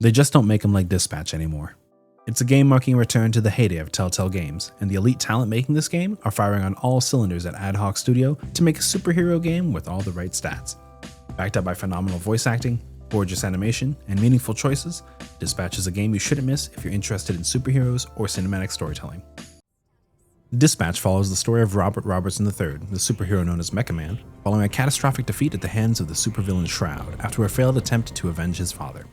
They just don't make them like Dispatch anymore. It's a game marking a return to the heyday of Telltale Games, and the elite talent making this game are firing on all cylinders at Ad Hoc Studio to make a superhero game with all the right stats. Backed up by phenomenal voice acting, gorgeous animation, and meaningful choices, Dispatch is a game you shouldn't miss if you're interested in superheroes or cinematic storytelling. Dispatch follows the story of Robert Robertson III, the superhero known as Mecha Man, following a catastrophic defeat at the hands of the supervillain Shroud after a failed attempt to avenge his father.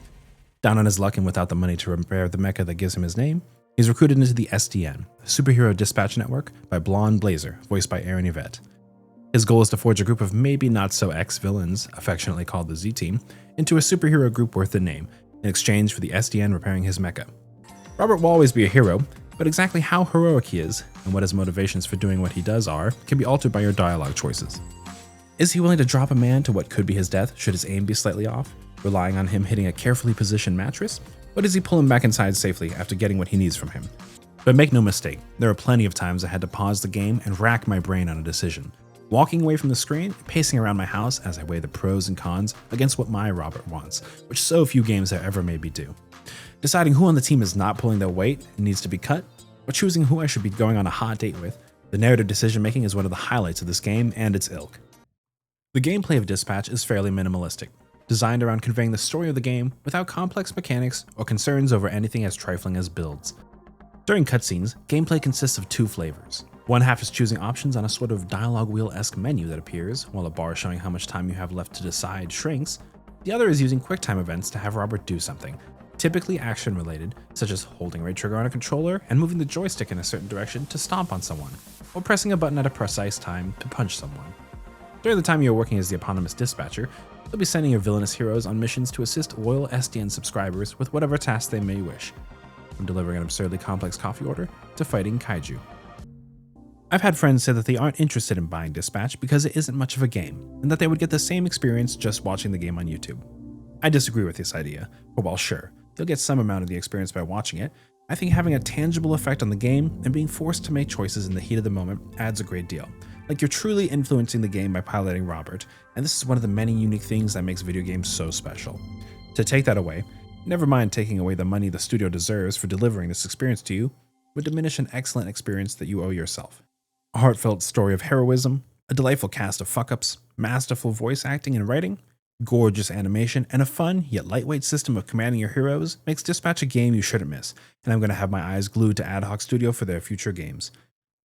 Down on his luck and without the money to repair the mecha that gives him his name, he's recruited into the SDN, the Superhero Dispatch Network, by Blonde Blazer, voiced by Aaron Yvette. His goal is to forge a group of maybe not so ex-villains, affectionately called the Z-Team, into a superhero group worth the name, in exchange for the SDN repairing his mecha. Robert will always be a hero, but exactly how heroic he is, and what his motivations for doing what he does are, can be altered by your dialogue choices. Is he willing to drop a man to what could be his death should his aim be slightly off, relying on him hitting a carefully positioned mattress? Or does he pull him back inside safely after getting what he needs from him? But make no mistake, there are plenty of times I had to pause the game and rack my brain on a decision, walking away from the screen, pacing around my house as I weigh the pros and cons against what my Robert wants, which so few games have ever made me do. Deciding who on the team is not pulling their weight and needs to be cut, or choosing who I should be going on a hot date with, the narrative decision making is one of the highlights of this game and its ilk. The gameplay of Dispatch is fairly minimalistic, designed around conveying the story of the game without complex mechanics or concerns over anything as trifling as builds. During cutscenes, gameplay consists of two flavors. One half is choosing options on a sort of dialogue wheel-esque menu that appears, while a bar showing how much time you have left to decide shrinks. The other is using QuickTime events to have Robert do something, typically action-related, such as holding right trigger on a controller and moving the joystick in a certain direction to stomp on someone, or pressing a button at a precise time to punch someone. During the time you are working as the eponymous dispatcher, you'll be sending your villainous heroes on missions to assist loyal SDN subscribers with whatever tasks they may wish, from delivering an absurdly complex coffee order to fighting kaiju. I've had friends say that they aren't interested in buying Dispatch because it isn't much of a game, and that they would get the same experience just watching the game on YouTube. I disagree with this idea, but while sure, you'll get some amount of the experience by watching it, I think having a tangible effect on the game and being forced to make choices in the heat of the moment adds a great deal. Like you're truly influencing the game by piloting Robert, and this is one of the many unique things that makes video games so special. To take that away, never mind taking away the money the studio deserves for delivering this experience to you, would diminish an excellent experience that you owe yourself. A heartfelt story of heroism, a delightful cast of fuck-ups, masterful voice acting and writing, gorgeous animation, and a fun yet lightweight system of commanding your heroes makes Dispatch a game you shouldn't miss, and I'm going to have my eyes glued to Ad Hoc Studio for their future games.